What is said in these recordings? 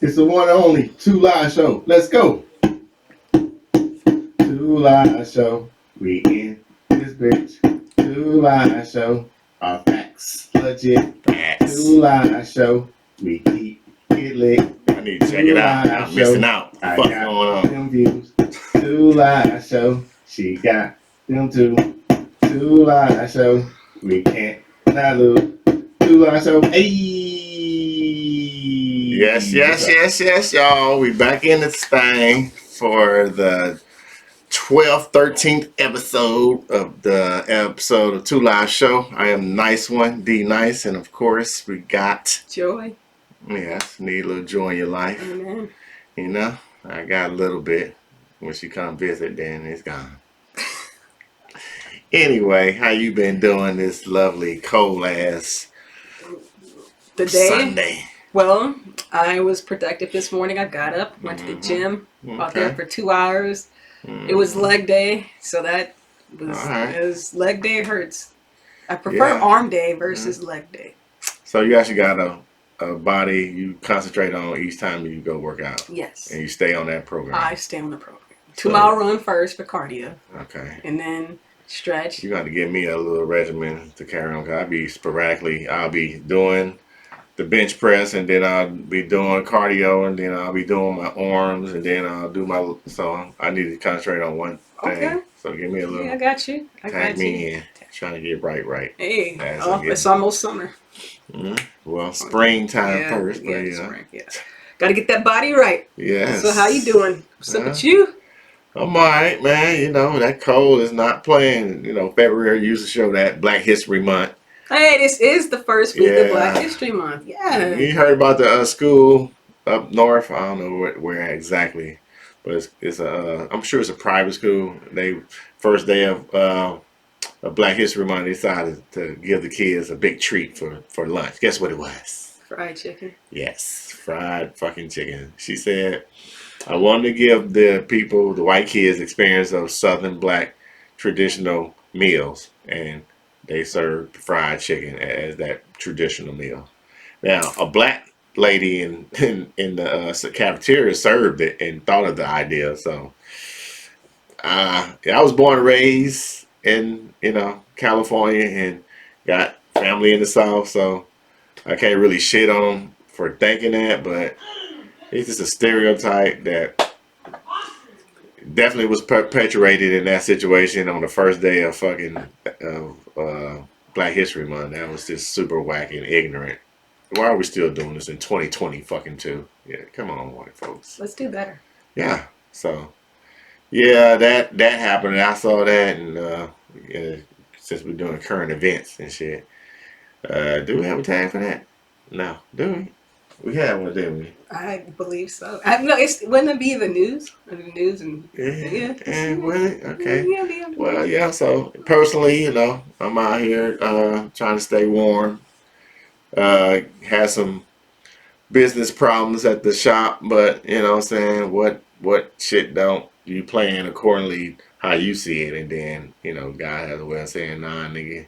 It's the one and only Two Live Show. Let's go. Two Live Show. We in this bitch. Two Live Show. Our facts legit. Facts. Two Live Show. We keep it lit. I need to check it out. I'm missing out. I What's got going on? them views. Two Live Show. She got them too. Two Live Show. We can't not lose. Two Live Show. Hey. Yes, y'all. We back in this thing for the 12th, 13th episode of the Two Live Show. I am Nice One, D Nice, and of course we got Joy. Yes, need a little joy in your life. Amen. You know, I got a little bit. When she come visit, then it's gone. Anyway, how you been doing this lovely cold ass The day. Sunday? Well, I was productive this morning. I got up, went to the gym, out there for 2 hours. It was leg day, so that was, Alright. it was leg day hurts. I prefer arm day versus leg day. So you actually got a body you concentrate on each time you go work out. Yes. And you stay on that program. I stay on the program. 2 mile run first for cardio. Okay. And then stretch. You got to give me a little regimen to carry on. Cause I'll be doing the bench press, and then I'll be doing cardio, and then I'll be doing my arms, and then I'll do so I need to concentrate on one thing. Okay. So give me a little. Yeah, I got you. Tag me in. Trying to get right. Hey, it's almost summer. Well, springtime first, but spring, got to get that body right. Yes. So how you doing? What's up with you? I'm alright, man. You know, that cold is not playing. You know, February used to show that Black History Month. Hey, this is the first week of Black History Month. Yeah. You heard about the school up north? I don't know where exactly, but it's I'm sure it's a private school. They first day of Black History Month, they decided to give the kids a big treat for lunch. Guess what it was? Fried chicken. Yes, fried fucking chicken. She said, I wanted to give the white kids, experience of Southern Black traditional meals, and they served fried chicken as that traditional meal. Now, a black lady in the cafeteria served it and thought of the idea. So, I was born and raised in California and got family in the South, so I can't really shit on them for thinking that, but it's just a stereotype that definitely was perpetuated in that situation on the first day of Black History Month. That was just super wacky and ignorant. Why are we still doing this in 2020 fucking too? Yeah, come on, white folks. Let's do better. Yeah. So, yeah, that happened, and I saw that, and since we're doing current events and shit, do we have a tag for that? No, do we? We had one, didn't we? I believe so. Wouldn't it be the news? The news and would it? Okay. Yeah. Well, yeah. So personally, I'm out here trying to stay warm. Had some business problems at the shop, but what I'm saying, what shit don't you plan accordingly how you see it, and then God has a way of saying, nah, nigga,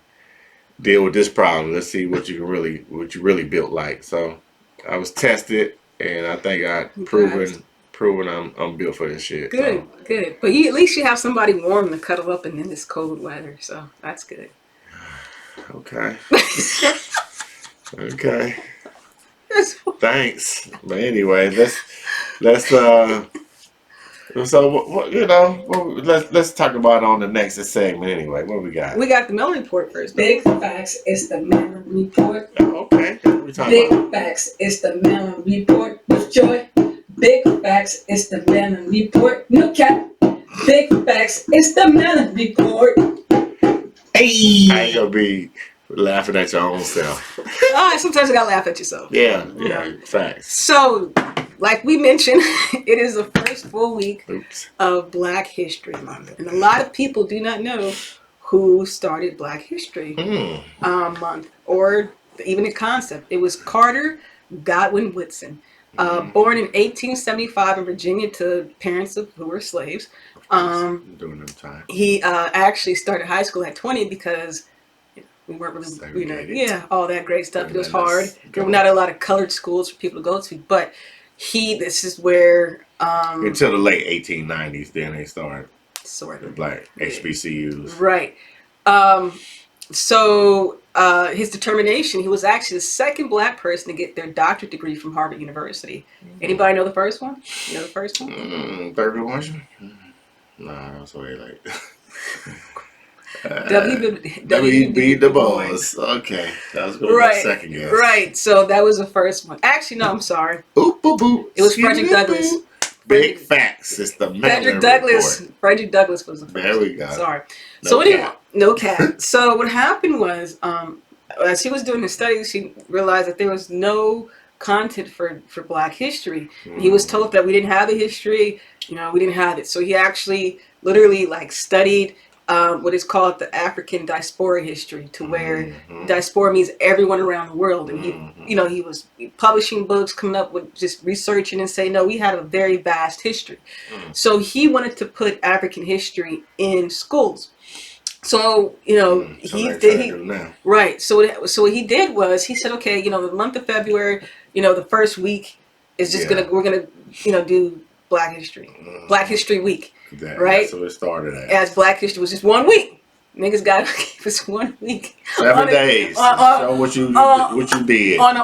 deal with this problem. Let's see what you really built like. So I was tested, and I think I proven I'm built for this shit. Good. But at least you have somebody warm to cuddle up in this cold weather, so that's good. Okay. Okay. Thanks. But anyway, let's let's talk about it on the next segment anyway. What we got? We got the Melon Report first. Big facts, it's the Melon Report. Oh, okay. What we talking Big about? facts, it's the Melon Report with Joy. Big facts, it's the Melon Report. No cap. Big facts, it's the Melon Report. Hey, I ain't gonna be laughing at your own self. Sometimes you gotta laugh at yourself. Yeah, facts. So, like we mentioned, it is the first full week of Black History Month. And a lot of people do not know who started Black History Month, or even the concept. It was Carter Godwin Woodson, born in 1875 in Virginia to parents who were slaves. During them time. He actually started high school at 20 because we weren't really, all that great stuff. It was hard. There were not a lot of colored schools for people to go to, but this is where until the late 1890s, then they started sort the of black HBCUs. right. So his determination, he was actually the second black person to get their doctorate degree from Harvard University. Anybody know the first one? You know the first one? Thurgood Marshall? Nah, that's way late. W.B. Du Bois. Okay, that was going to be my second guess. Right. So that was the first one. Actually, no, I'm sorry. Oop, boop, boop. It was Frederick Douglass. Big facts. It's the Frederick Douglass. report. Frederick Douglass was the first. There we go. Sorry. No so anyway, cap. no cap. So what happened was, as he was doing the studies, he realized that there was no content for Black history. He was told that we didn't have the history. We didn't have it. So he actually literally studied what is called the African diaspora history, to where diaspora means everyone around the world. And he was publishing books, coming up with just researching and saying, no, we had a very vast history. So he wanted to put African history in schools. So right. So what he did was he said, okay, the month of February, the first week is just we're gonna do Black History, Black History Week. Right? So it started as Black History was just 1 week. Niggas got to give us 1 week. 7 days. Show what you did on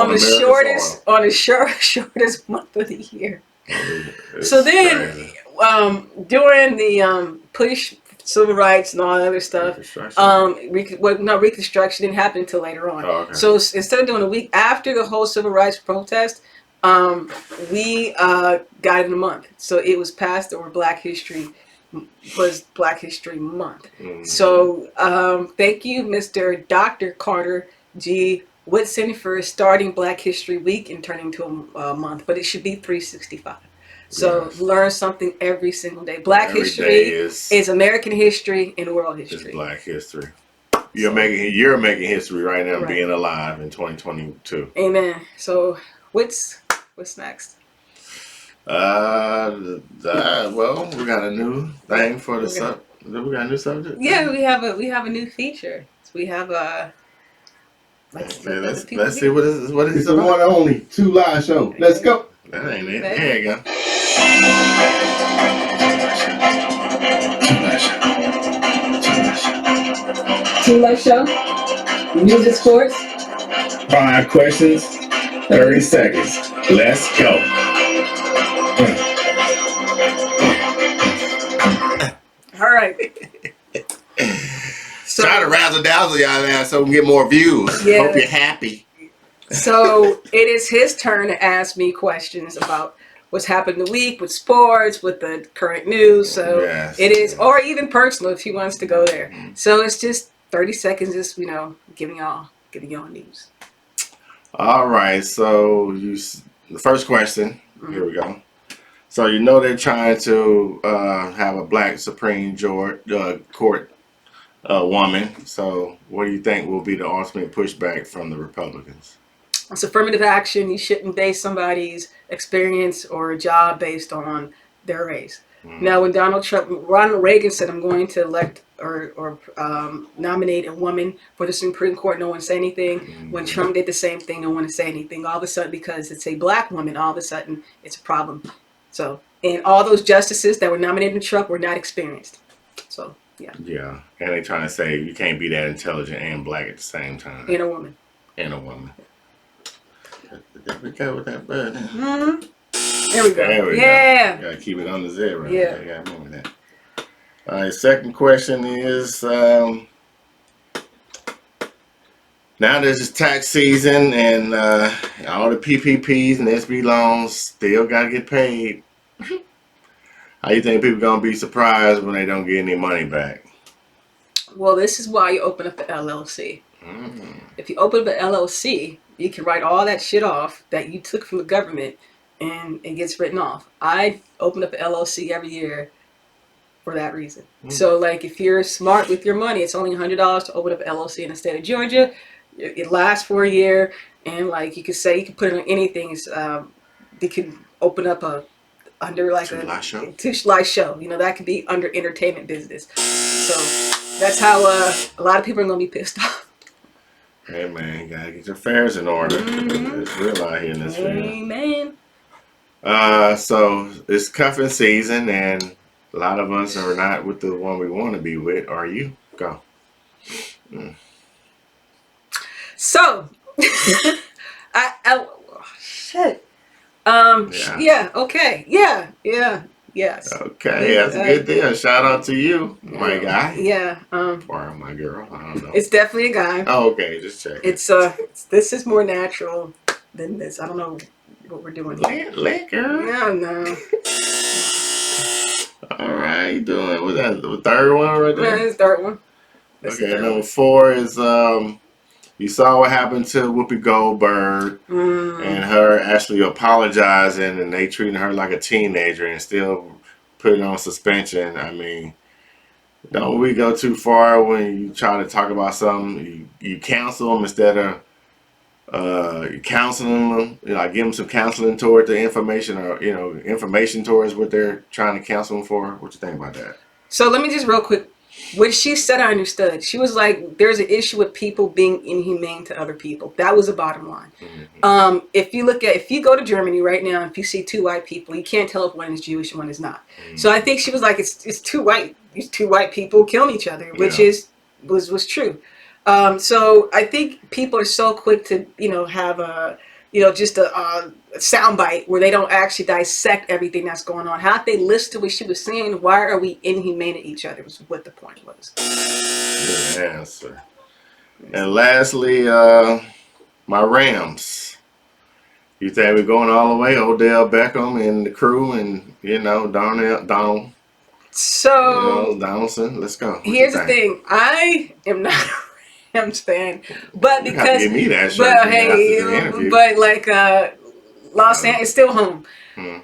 the shortest month of the year. So then, during the push, civil rights and all that other stuff, Reconstruction didn't happen until later on. Oh, okay. So instead of doing a week after the whole civil rights protest, we got it in a month. So it was passed over Black History Month. So thank you, Mr. Dr. Carter G. Woodson, for starting Black History Week and turning to a month. But it should be 365. So learn something every single day. Black history is American history and world history. It's Black history. You're making history right now, being alive in 2022. Amen. So what's next? Well, we got a new thing for the we got a new subject. Yeah, we have a new feature. So we have a. Let's see what is it's the one and only Two Live Show. Let's go. That ain't it. There you go. Two Live Show. Music, sports. 5 questions, 30 seconds. Let's go. All right. So, try to razzle dazzle y'all now so we can get more views. Yeah. Hope you're happy. So it is his turn to ask me questions about what's happened the week with sports, with the current news. So it is, or even personal if he wants to go there. So it's just 30 seconds, just giving y'all news. All right. So the first question. Here we go. So they're trying to have a Black Supreme Court woman. So what do you think will be the ultimate pushback from the Republicans? It's affirmative action. You shouldn't base somebody's experience or a job based on their race. Now, when Ronald Reagan said, "I'm going to elect or nominate a woman for the Supreme Court," no one said anything. When Trump did the same thing, no one said anything. All of a sudden, because it's a Black woman, all of a sudden it's a problem. So, and all those justices that were nominated in Trump were not experienced. So, yeah. Yeah, and they're trying to say you can't be that intelligent and Black at the same time. And a woman. Did we go with that button? There we go. Yeah. Gotta keep it on the 0. Yeah. You gotta remember that. All right, second question is, now there's tax season and all the PPPs and SB loans still gotta get paid. How you think people gonna be surprised when they don't get any money back? Well, this is why you open up the LLC. If you open up an LLC, you can write all that shit off that you took from the government, and it gets written off. I open up an LLC every year for that reason. So, if you're smart with your money, it's only $100 to open up an LLC in the state of Georgia. It lasts for a year, and you could say you can put it on anything. You can open up under a live show. That could be under entertainment business. So that's how a lot of people are gonna be pissed off. Hey man, you gotta get your affairs in order. It's real out here in this field. Amen. So it's cuffing season, and a lot of us are not with the one we want to be with. Are you? Go. So, shit. Yeah. Yeah. Okay. Yeah. Yeah. Yes. Okay, that's a good deal. Shout out to you, my guy. Yeah. Or my girl. I don't know. It's definitely a guy. Oh, okay, just checking. It's this is more natural than this. I don't know what we're doing here. Liquor. Yeah, no. All right, you doing? What's that? The third one right Yeah, there? it's the third one. That's the Okay, third number one. 4 is you saw what happened to Whoopi Goldberg and her actually apologizing, and they treating her like a teenager and still putting on suspension. I mean, don't we go too far when you try to talk about something? You counsel them instead of counseling them. You know, like give them some counseling toward the information, or information towards what they're trying to counsel them for. What you think about that? So let me just real quick. What she said, I understood. She was like, "There's an issue with people being inhumane to other people." That was the bottom line. Mm-hmm. If you go to Germany right now, if you see 2 white people, you can't tell if one is Jewish and one is not. Mm-hmm. So I think she was like, "It's 2 white. These 2 white people killing each other," which was true. So I think people are so quick to have just a soundbite where they don't actually dissect everything that's going on. How they listen to what she was saying? Why are we inhumane to each other? Was what the point was. Good answer. And lastly, my Rams. You think we're going all the way? Odell Beckham and the crew, and Donaldson. So Donaldson. Let's go. What here's you the think? thing. I am not a Rams fan, but You have to because give me that shirt but after the hey, interview. but like Los Angeles is still home. Hmm.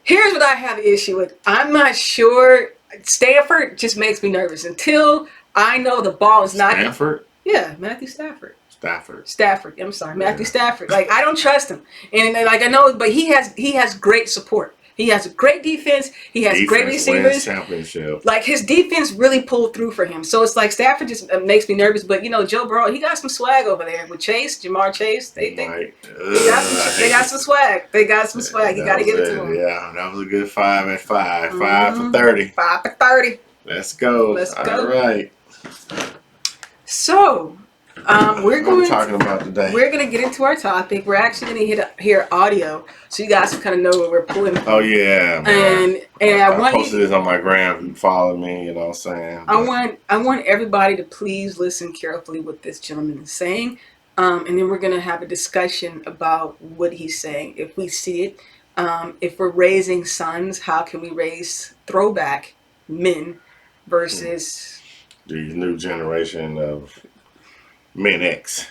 Here's what I have an issue with. I'm not sure. Stanford just makes me nervous until I know the ball is not. Stanford? Yeah, Matthew Stafford. Stafford. I'm sorry, Matthew Stafford. Like I don't trust him, and like I know, but he has great support. He has a great defense. He has great receivers. Wins championship. Like his defense really pulled through for him. So it's like Stafford just makes me nervous. But Joe Burrow, he got some swag over there with Jamar Chase. They got some swag. They got some swag. You got to give it to him. Yeah, that was a good 5 at 5. 5 for 30. 5 for 30. Let's go. All right. So, we're talking about today. We're going to get into our topic. We're actually going to hear audio, so you guys can kind of know where we're pulling from. Oh yeah, man. And I posted this on my gram. You follow me, you know what I'm saying? I want everybody to please listen carefully what this gentleman is saying, and then we're going to have a discussion about what he's saying. If we see it, if we're raising sons, how can we raise throwback men versus the new generation of Men X.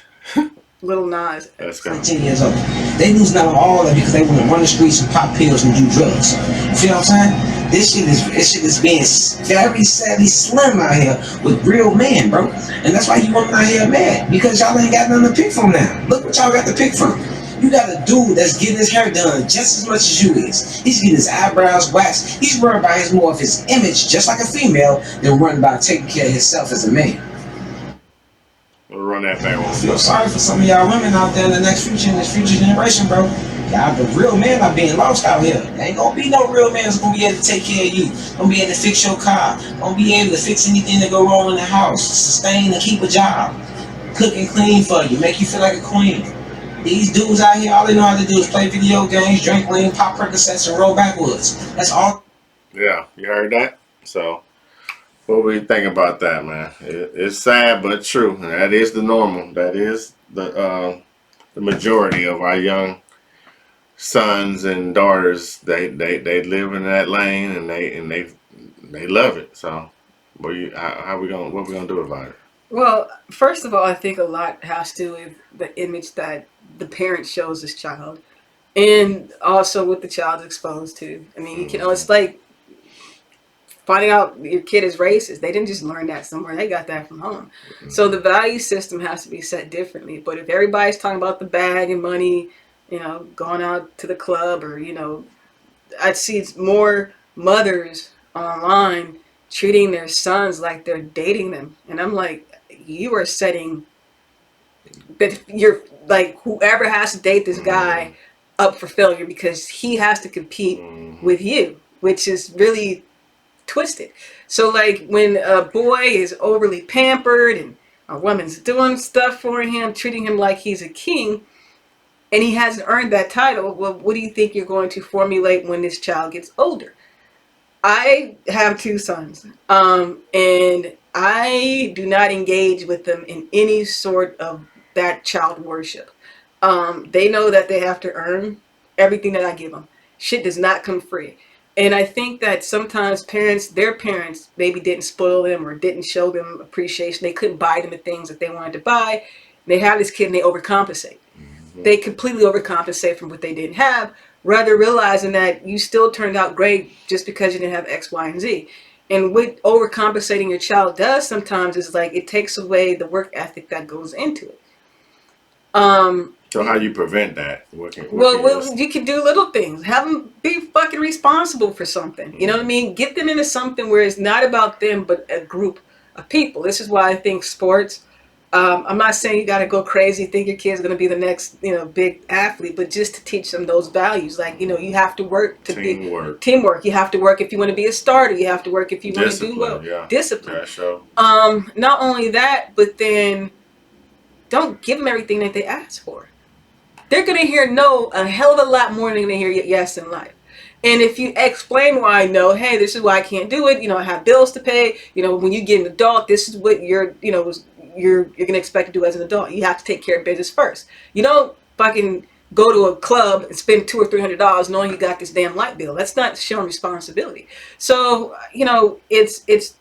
Little Nas. Let's go. 10 years old. They losing out on all of it because they want to run the streets and pop pills and do drugs. You feel what I'm saying? This shit is being very sadly slim out here with real men, bro. And that's why you women out here mad, because y'all ain't got nothing to pick from now. Look what y'all got to pick from. You got a dude that's getting his hair done just as much as you is. He's getting his eyebrows waxed. He's worried about more of his image, just like a female, than worried about taking care of himself as a man. We'll run that back. I feel sorry for some of y'all women out there in this future generation, bro. Y'all, the real men are being lost out here. There ain't gonna be no real man that's gonna be able to take care of you. Gonna be able to fix your car. Gonna be able to fix anything that go wrong in the house. Sustain and keep a job. Cook and clean for you. Make you feel like a queen. These dudes out here, all they know how to do is play video games, drink lean, pop Percocets, and roll backwoods. That's all. Yeah, you heard that? So, what do you think about that, man? It's sad but true. That is the normal. That is the majority of our young sons and daughters. They live in that lane, and they love it. So, what we gonna do about it? Well, first of all, I think a lot has to do with the image that the parent shows his child, and also what the child's exposed to. I mean, it's like finding out your kid is racist. They didn't just learn that somewhere. They got that from home. So the value system has to be set differently. But if everybody's talking about the bag and money, going out to the club, or, I'd see more mothers online treating their sons like they're dating them. And I'm like, you are setting that you're like whoever has to date this guy up for failure because he has to compete with you, which is really twisted. So like when a boy is overly pampered and a woman's doing stuff for him, treating him like he's a king, and he hasn't earned that title, well, what do you think you're going to formulate when this child gets older? I have 2 sons, and I do not engage with them in any sort of that child worship. They know that they have to earn everything that I give them. Shit does not come free. And I think that sometimes their parents maybe didn't spoil them or didn't show them appreciation. They couldn't buy them the things that they wanted to buy. They have this kid and they overcompensate. They completely overcompensate from what they didn't have, rather realizing that you still turned out great just because you didn't have X, Y, and Z. And what overcompensating your child does sometimes is like it takes away the work ethic that goes into it. So how do you prevent that? Well, you can do little things. Have them be fucking responsible for something. You know what I mean? Get them into something where it's not about them, but a group of people. This is why I think sports. I'm not saying you got to go crazy, think your kid's going to be the next, big athlete, but just to teach them those values. Like, you have to work to be teamwork. You have to work if you want to be a starter. You have to work if you want to do well. Yeah. Discipline. Yeah, sure. Not only that, but then don't give them everything that they ask for. They're going to hear no a hell of a lot more than they hear yes in life. And if you explain why no, hey, this is why I can't do it. I have bills to pay. When you get an adult, this is what you're going to expect to do as an adult. You have to take care of business first. You don't fucking go to a club and spend $200 or $300 knowing you got this damn light bill. That's not showing responsibility. So, it's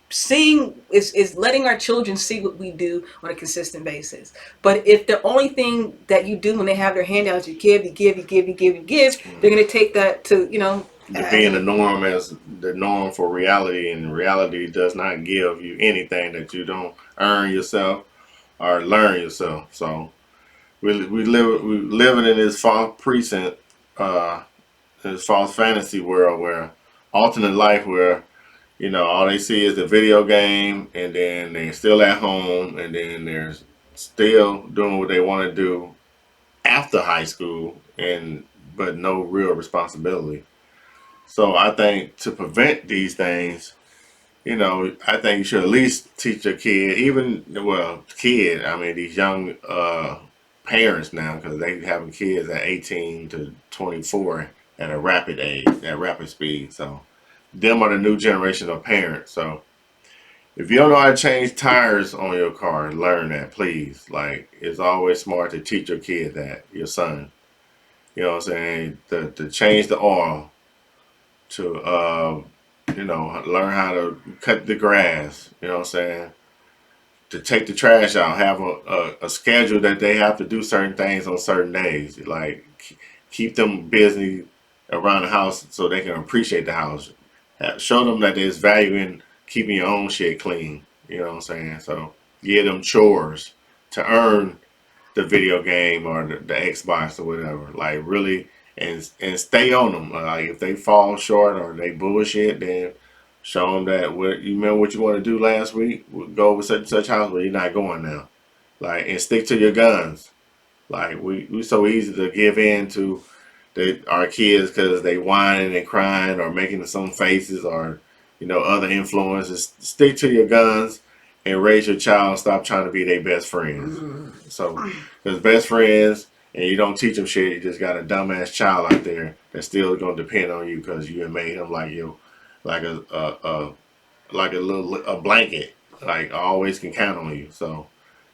seeing is letting our children see what we do on a consistent basis. But if the only thing that you do when they have their handouts, you give, they're going to take that to being the norm as the norm for reality, and reality does not give you anything that you don't earn yourself or learn yourself. So we living in this false precinct, this false fantasy world where alternate life where all they see is the video game, and then they're still at home, and then they're still doing what they want to do after high school, but no real responsibility. So I think to prevent these things, I think you should at least teach your kid, I mean, these young parents now, because they having kids at 18 to 24 at a rapid age, at rapid speed. So them are the new generation of parents. So if you don't know how to change tires on your car, learn that, please. Like, it's always smart to teach your kid that, your son. You know what I'm saying? To change the oil, to learn how to cut the grass. You know what I'm saying? To take the trash out, have a schedule that they have to do certain things on certain days. Like, keep them busy around the house so they can appreciate the house. Show them that there's value in keeping your own shit clean. You know what I'm saying? So give them chores to earn the video game or the Xbox or whatever. Like, really, and stay on them. Like, if they fall short or they bullshit, then show them that you remember what you want to do last week. We'll go over such and such house, but you're not going now. Like, and stick to your guns. Like, we so easy to give in to our kids because they whining and crying or making some faces or other influences. Stick to your guns and raise your child. Stop trying to be their best friends. So, because best friends and you don't teach them shit, you just got a dumbass child out there that's still gonna depend on you because you made him like you, like a blanket. Like, always can count on you. So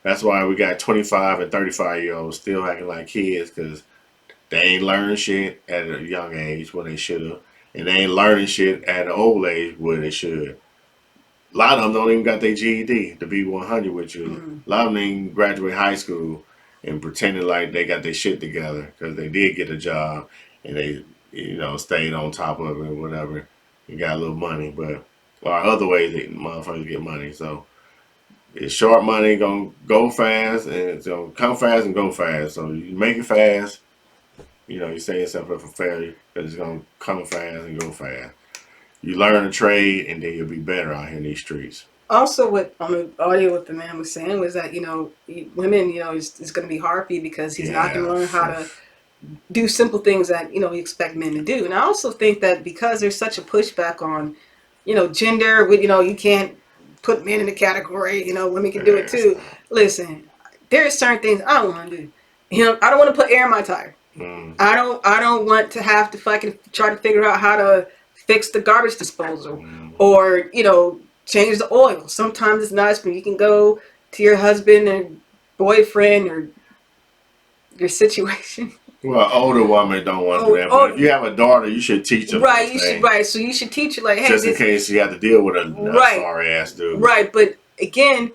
that's why we got 25 and 35-year-olds still acting like kids because they ain't learning shit at a young age when they should have, and they ain't learning shit at an old age where they should. A lot of them don't even got their GED to be 100 with you. A lot of them ain't graduate high school and pretending like they got their shit together because they did get a job and they, stayed on top of it or whatever and got a little money. But or other ways that motherfuckers get money. So it's short money, gonna go fast, and it's gonna come fast and go fast. So you make it fast, you set yourself up for failure because it's gonna come fast and go fast. You learn a trade, and then you'll be better out here in these streets. Also, what on the audio, what the man was saying was that women, it's going to be hard for you because he's not going to learn how to do simple things that we expect men to do. And I also think that because there's such a pushback on gender, you can't put men in the category. Women can do it too. Listen, there's certain things I don't want to do. I don't want to put air in my tire. I don't want to have to fucking try to figure out how to fix the garbage disposal or change the oil. Sometimes it's nice when you can go to your husband and boyfriend or your situation. Well, older women don't want to do that, but if you have a daughter, you should teach them. Right, so you should teach her, like, hey, just in case you have to deal with a sorry ass dude. Right, but again,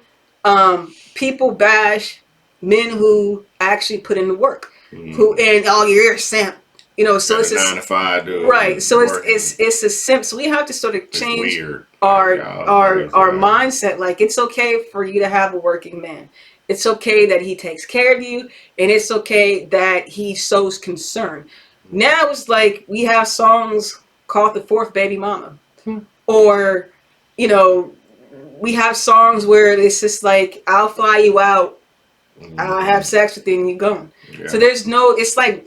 people bash men who actually put in the work, who and you're a simp. So it's a 9 to 5 dude. Right, so it's a simp. So we have to sort of change our mindset. Like, it's okay for you to have a working man. It's okay that he takes care of you, and it's okay that he shows concern. Now it's like we have songs called "The Fourth Baby Mama," or we have songs where it's just like, "I'll fly you out, I'll have sex with you, and you're gone." Yeah. So there's no. It's like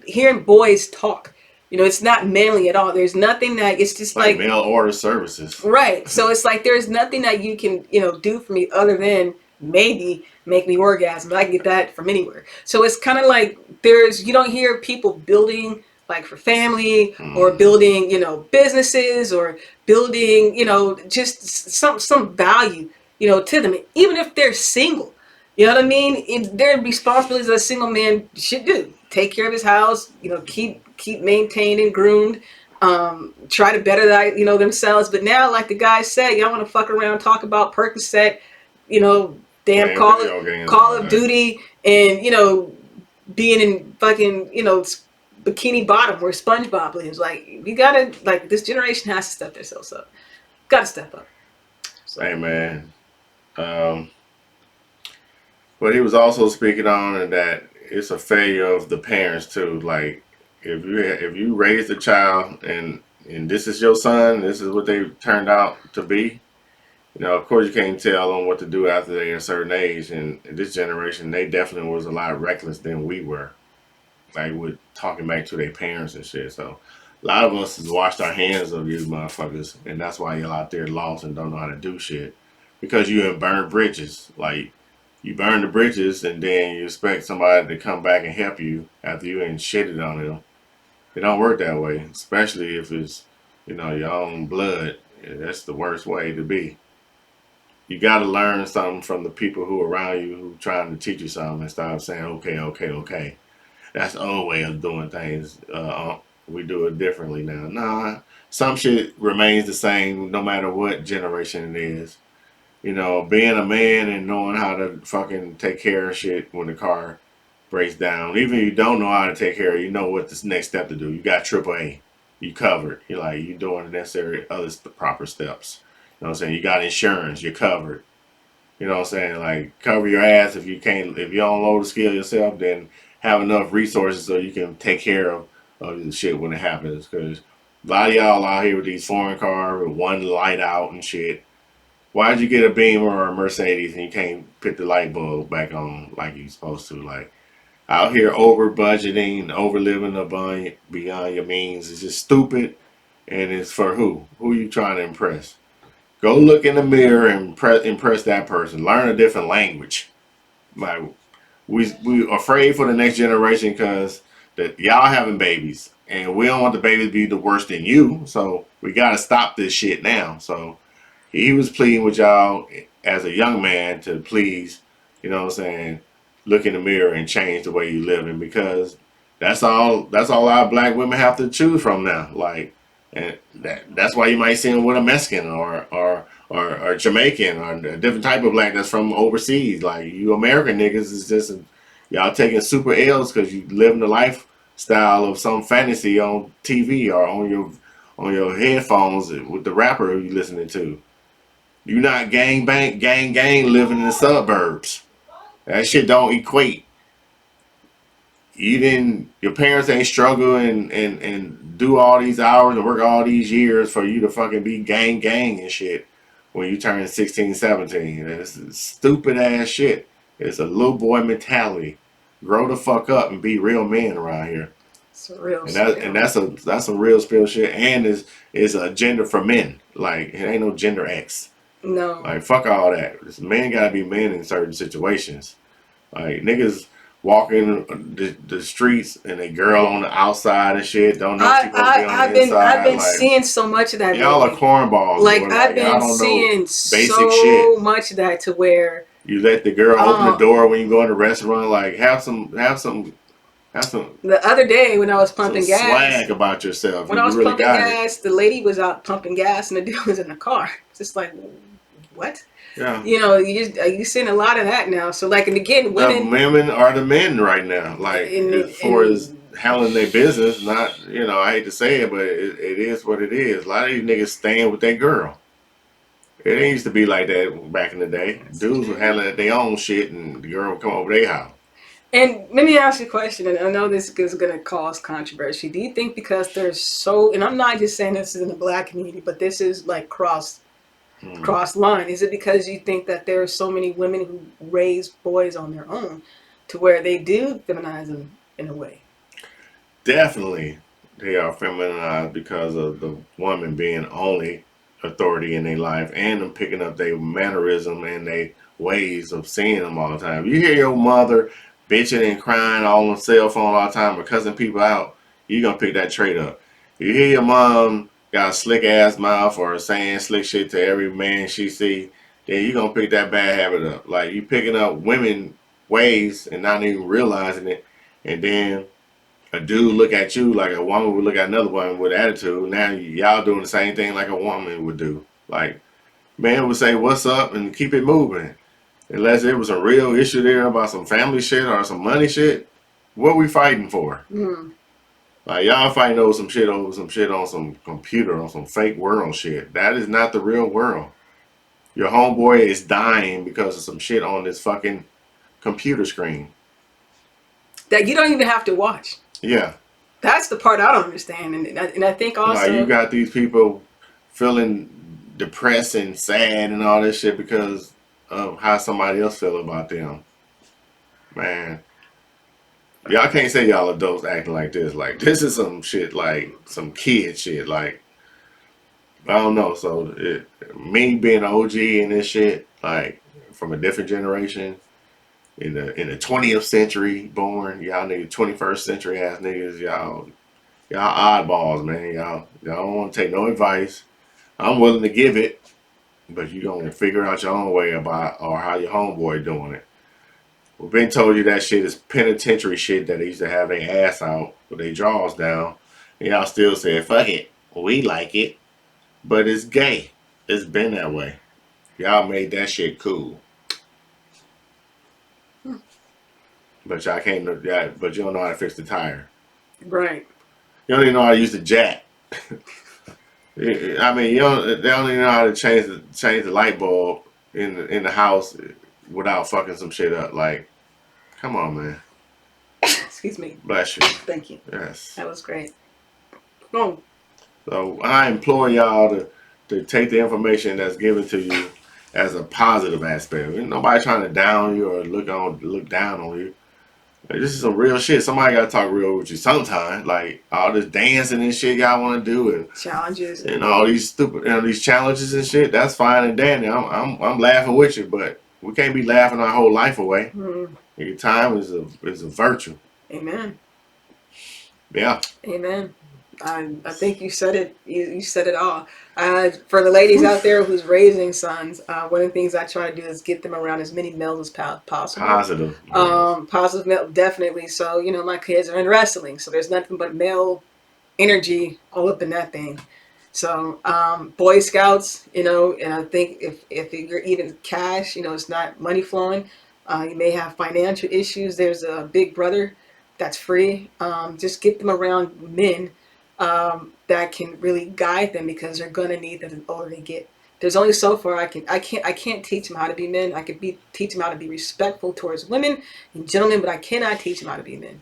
hearing boys talk. It's not manly at all. There's nothing that it's just like mail order services. Right. So it's like there's nothing that you can do for me other than maybe make me orgasm. I can get that from anywhere. So it's kind of like you don't hear people building like for family or building businesses or building just some value to them, even if they're single. You know what I mean? Their responsibilities that a single man should do: take care of his house, keep maintained and groomed, try to better that themselves. But now, like the guy said, y'all want to fuck around, talk about Percocet, damn Call of Duty, and being in fucking Bikini Bottom where SpongeBob lives. Like, you gotta, like, this generation has to step themselves up. Gotta step up. So. Hey man. But he was also speaking on that it's a failure of the parents too. Like, if you raise a child and this is your son, this is what they turned out to be. Of course you can't tell them what to do after they're a certain age. And this generation, they definitely was a lot reckless than we were. Like, with talking back to their parents and shit. So a lot of us has washed our hands of these motherfuckers, and that's why you're out there lost and don't know how to do shit, because you have burned bridges. Like, you burn the bridges and then you expect somebody to come back and help you after you ain't shitted on them. It don't work that way, especially if it's your own blood. That's the worst way to be. You got to learn something from the people who are around you who trying to teach you something, and stop saying okay. That's the old way of doing things. We do it differently now. Nah, some shit remains the same no matter what generation it is. Being a man and knowing how to fucking take care of shit when the car breaks down. Even if you don't know how to take care of it, you know what the next step to do. You got AAA. You covered. You're doing the necessary proper steps. You know what I'm saying? You got insurance. You're covered. You know what I'm saying? Like, cover your ass if you don't know the skill yourself, then have enough resources so you can take care of the shit when it happens. Because a lot of y'all out here with these foreign cars with one light out and shit. Why'd you get a Beamer or a Mercedes and you can't put the light bulb back on like you're supposed to? Like, out here over budgeting and over living beyond your means is just stupid. And it's for who? Who are you trying to impress? Go look in the mirror and impress that person. Learn a different language. Like, we afraid for the next generation because that y'all having babies and we don't want the baby to be the worse than you. So we got to stop this shit now. So he was pleading with y'all as a young man to please, look in the mirror and change the way you living, because that's all our black women have to choose from now. Like, and that's why you might see them with a Mexican or Jamaican or a different type of black that's from overseas. Like, you American niggas is just y'all taking super L's because you living the lifestyle of some fantasy on TV or on your headphones with the rapper you listening to. You not gang living in the suburbs. That shit don't equate. Your parents ain't struggle and do all these hours and work all these years for you to fucking be gang and shit when you turn 16, 17. It's stupid ass shit. It's a little boy mentality. Grow the fuck up and be real men around here. It's a real And that's some real spill shit. And is a gender for men. Like it ain't no gender X. No. Like fuck all that. Men gotta be men in certain situations. Like niggas walking the streets and a girl on the outside and shit. Don't know if she gonna be on the inside. I've been like, seeing so much of that. Y'all lately. are cornballs. Like boy. I've been seeing so much of that to where you let the girl open the door when you go in the restaurant. Like have some. The other day when I was pumping gas, swag about yourself. When I was really pumping gas, the lady was out pumping gas and the dude was in the car. It's just like, what? Yeah. You know, you're seeing a lot of that now. So like, and again, women are the men right now. Like as far as handling their business, not I hate to say it, but it is what it is. A lot of these niggas staying with their girl. It ain't used to be like that back in the day. Dudes were handling their own shit, and the girl would come over their house. And let me ask you a question, and I know this is going to cause controversy. Do you think because there's and I'm not just saying this is in the black community, but this is like cross line. Is it because you think that there are so many women who raise boys on their own to where they do feminize them in a way? Definitely, they are feminized because of the woman being only authority in their life and them picking up their mannerism and their ways of seeing them all the time. You hear your mother bitching and crying all on the cell phone all the time or cussing people out, you're going to pick that trait up. You hear your mom got a slick ass mouth or saying slick shit to every man she see, then you're going to pick that bad habit up. Like you picking up women ways and not even realizing it. And then a dude look at you like a woman would look at another woman with attitude. Now y'all doing the same thing like a woman would do. Like man would say what's up and keep it moving. Unless it was a real issue there about some family shit or some money shit, what we fighting for? Like y'all fighting over some shit on some computer, on some fake world shit. That is not the real world. Your homeboy is dying because of some shit on this fucking computer screen. That you don't even have to watch. Yeah. That's the part I don't understand. And I think also... Like you got these people feeling depressed and sad and all this shit because of how somebody else feel about them. Man. Y'all can't say y'all adults acting like this. Like this is some shit, like some kid shit. Like I don't know. So me being an OG in this shit, like from a different generation, in the 20th century born, y'all niggas 21st century ass niggas, y'all oddballs, man. Y'all don't want to take no advice. I'm willing to give it, but you gonna figure out your own way about or how your homeboy doing it. We've been told you that shit is penitentiary shit that they used to have their ass out with their jaws down. And y'all still say, fuck it. We like it. But it's gay. It's been that way. Y'all made that shit cool. But y'all can't, but you don't know how to fix the tire. Right. You don't even know how to use the jack. I mean, they don't even know how to change the light bulb in the house without fucking some shit up. Like, come on, man. Excuse me. Bless you. Thank you. Yes. That was great. Oh. So I implore y'all to take the information that's given to you as a positive aspect. Ain't nobody trying to down you or look down on you. Like, this is some real shit. Somebody got to talk real with you sometime. Like all this dancing and shit y'all want to do and challenges and all these stupid these challenges and shit. That's fine and dandy. I'm laughing with you, but we can't be laughing our whole life away. Your time is a virtue. Amen. Yeah. Amen. I think you said it. You said it all. For the ladies out there who's raising sons, one of the things I try to do is get them around as many males as possible. Positive. Positive male, definitely. So my kids are in wrestling, so there's nothing but male energy all up in that thing. So Boy Scouts, and I think if you're eating cash, it's not money flowing. You may have financial issues. There's a Big Brother that's free. Just get them around men that can really guide them because they're gonna need them the older they get. There's only so far I can't teach them how to be men. I can teach them how to be respectful towards women and gentlemen, but I cannot teach them how to be men.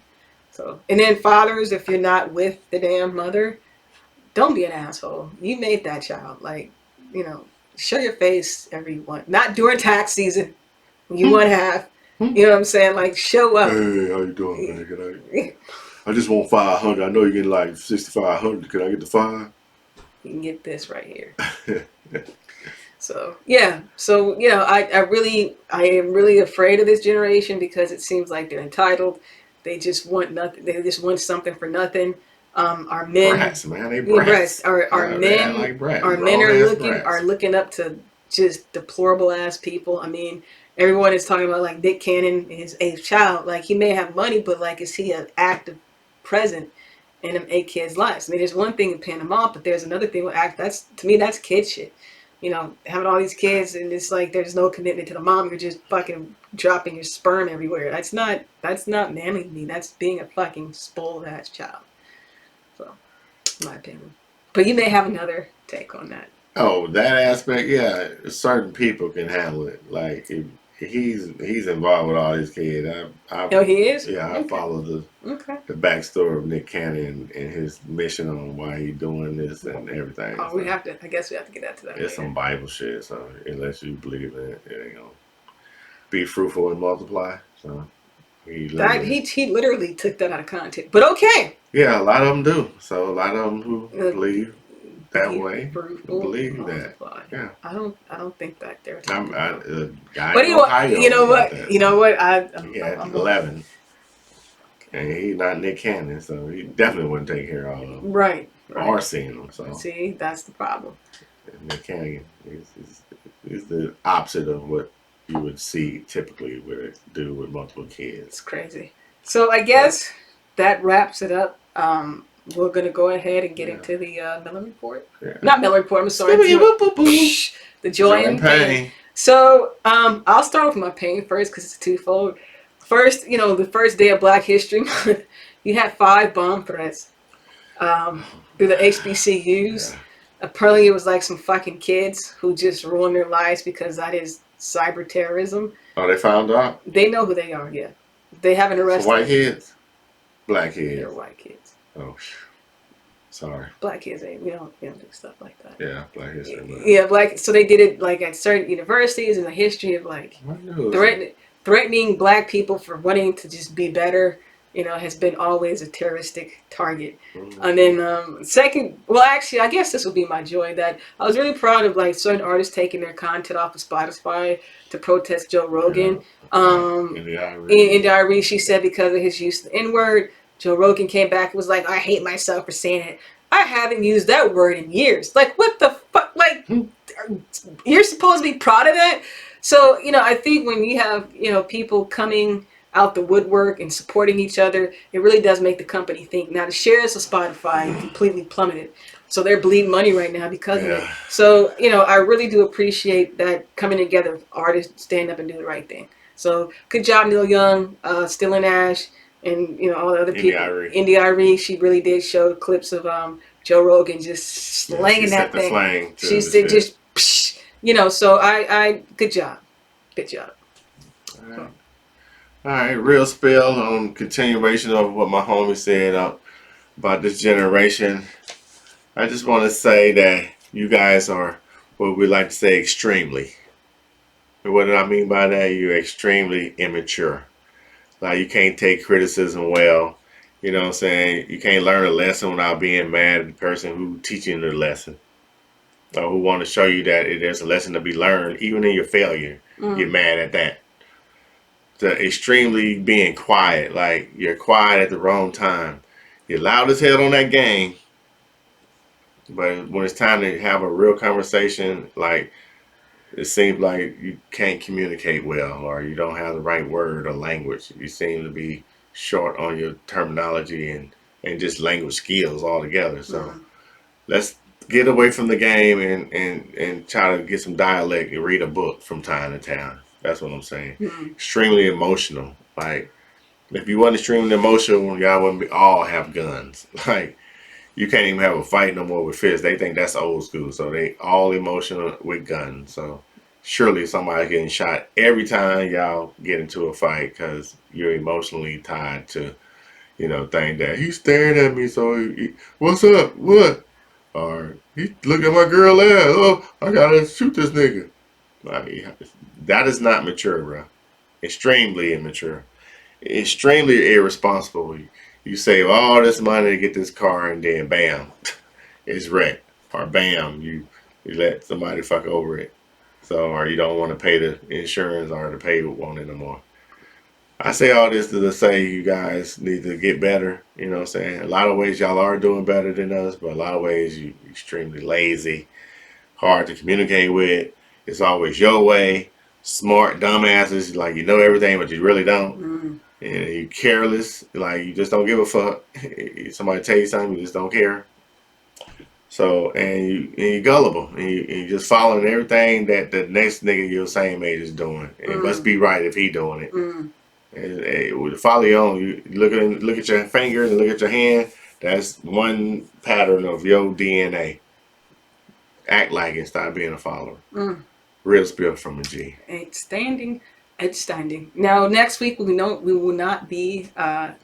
So, and then fathers, if you're not with the damn mother, don't be an asshole. You made that child. Like, show your face everyone. Not during tax season. You want to have, you know what I'm saying? Like, show up. Hey, how you doing, man? Can I just want 500. I know you're getting like 6,500. Can I get the 5? You can get this right here. So yeah, so you know, I am really afraid of this generation because it seems like they're entitled. They just want nothing. They just want something for nothing. Our men, brats, man. They brats. Our They men, act like brats. our men are Brats. looking up to just deplorable ass people. I mean, everyone is talking about like Nick Cannon and his eighth child. Like, he may have money, but like, is he an active present in them 8 kids' lives? I mean, there's one thing in paying them off, but there's another thing with that's, to me, that's kid shit. You know, having all these kids and it's like there's no commitment to the mom. You're just fucking dropping your sperm everywhere. That's not manly to me. That's being a fucking spoiled ass child. So, in my opinion. But you may have another take on that. Oh, that aspect, yeah. Certain people can handle it. Like, if he's involved with all these kids. Oh, he is? Yeah, Okay. I follow the backstory of Nick Cannon and his mission on why he's doing this and everything. Oh, so I guess we have to get into that it's later. some Bible shit, so unless you believe in it, it ain't gonna be fruitful and multiply. So he literally took that out of context. But okay. yeah, a lot of them do. So a lot of them who believe that way fruitful, believe multiply. that. Yeah. I don't think that they're Guy but in Ohio you know what? that, You know what? He had 11. And he's not Nick Cannon, so he definitely wouldn't take care of all of them. Right. Or seeing them. So see, that's the problem. Nick Cannon is the opposite of what you would see typically with a dude with multiple kids. It's crazy. So I guess that wraps it up. We're gonna go ahead and get into the Miller Report. Yeah. Not Miller Report. I'm sorry. The joy and pain. So I'll start with my pain first because it's twofold. First, you know, the first day of Black History Month, you had 5 bomb threats through the HBCUs. Yeah. Apparently, it was like some fucking kids who just ruined their lives because that is cyber terrorism. Oh, they found out? They know who they are, yeah. They haven't arrested. So white kids? Black kids? They're white kids. Oh, sorry. Black kids, we don't do stuff like that. Yeah, Black History Month. Yeah, so they did it like at certain universities in the history of like threatening Black people for wanting to just be better, you know, has been always a terroristic target. Mm-hmm. And then second, well, actually, I guess this would be my joy that I was really proud of like certain artists taking their content off of Spotify to protest Joe Rogan. Yeah. In the Irie, she said because of his use of the N-word, Joe Rogan came back and was like, I hate myself for saying it. I haven't used that word in years. Like, what the fuck? Like, you're supposed to be proud of that? So, you know, I think when you have, you know, people coming out the woodwork and supporting each other, it really does make the company think. Now, the shares of Spotify completely plummeted. So they're bleeding money right now because of it. So, you know, I really do appreciate that coming together, artists stand up and do the right thing. So, good job, Neil Young, Still Nash, and, you know, all the other people. Indy Irie, she really did show clips of Joe Rogan just slanging that thing. She said just, psh, you know, so I good job. Good job. All right, real spill on continuation of what my homie said about this generation. I just want to say that you guys are what we like to say extremely. And what do I mean by that? You're extremely immature. Like, you can't take criticism well. You know what I'm saying? You can't learn a lesson without being mad at the person who's teaching the lesson. Or who want to show you that there's a lesson to be learned, even in your failure. You're mad at that. The extremely being quiet. Like, you're quiet at the wrong time. You're loud as hell on that game. But when it's time to have a real conversation, like, it seems like you can't communicate well, or you don't have the right word or language. You seem to be short on your terminology and just language skills altogether. So let's get away from the game and try to get some dialect and read a book from time to time. That's what I'm saying. Extremely emotional. Like, if you wasn't extremely emotional, y'all wouldn't all have guns. Like, you can't even have a fight no more with fists. They think that's old school. So they all emotional with guns. So surely somebody's getting shot every time y'all get into a fight because you're emotionally tied to, you know, think that he's staring at me. So what's up? What? Or He look at my girl ass. Oh, I gotta shoot this nigga. Like, that is not mature, bro. Extremely immature. Extremely irresponsible. You save all this money to get this car, and then bam, it's wrecked. Or bam, you let somebody fuck over it. So, or you don't want to pay the insurance or to pay on it no more. I say all this to say you guys need to get better. You know what I'm saying? A lot of ways y'all are doing better than us, but a lot of ways you extremely lazy, hard to communicate with. It's always your way. Smart dumbasses, like you know everything, but you really don't. Mm. And you careless, like you just don't give a fuck. Somebody tell you something, you just don't care. So and you gullible, and you just following everything that the next nigga your same age is doing. And it must be right if he doing it. Mm. And with follow you on, you look at your fingers and look at your hand. That's one pattern of your DNA. Act like it. Stop being a follower. Mm. Real spill from a G. Outstanding. Now next week we will not be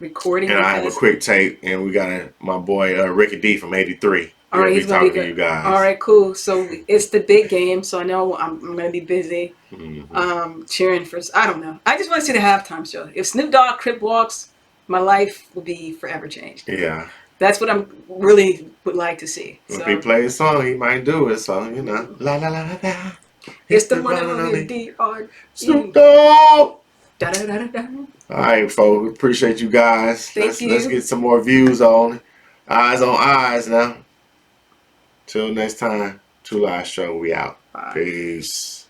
recording. And I have a quick take, and we got my boy Ricky D from '83. All right, he's talking to you guys. All right, cool. So it's the big game. So I know I'm gonna be busy cheering for. I don't know. I just want to see the halftime show. If Snoop Dogg Crip walks, my life will be forever changed. Yeah. That's what I'm really would like to see. If he plays a song, he might do it. So you know, la la la la. It's the one on the DR. Snoop Dogg. Da, da, da, da, da. All right, folks. Appreciate you guys. Thank you. Let's get some more views on Eyes on Eyes now. Till next time, Two Live Show. We out. Bye. Peace.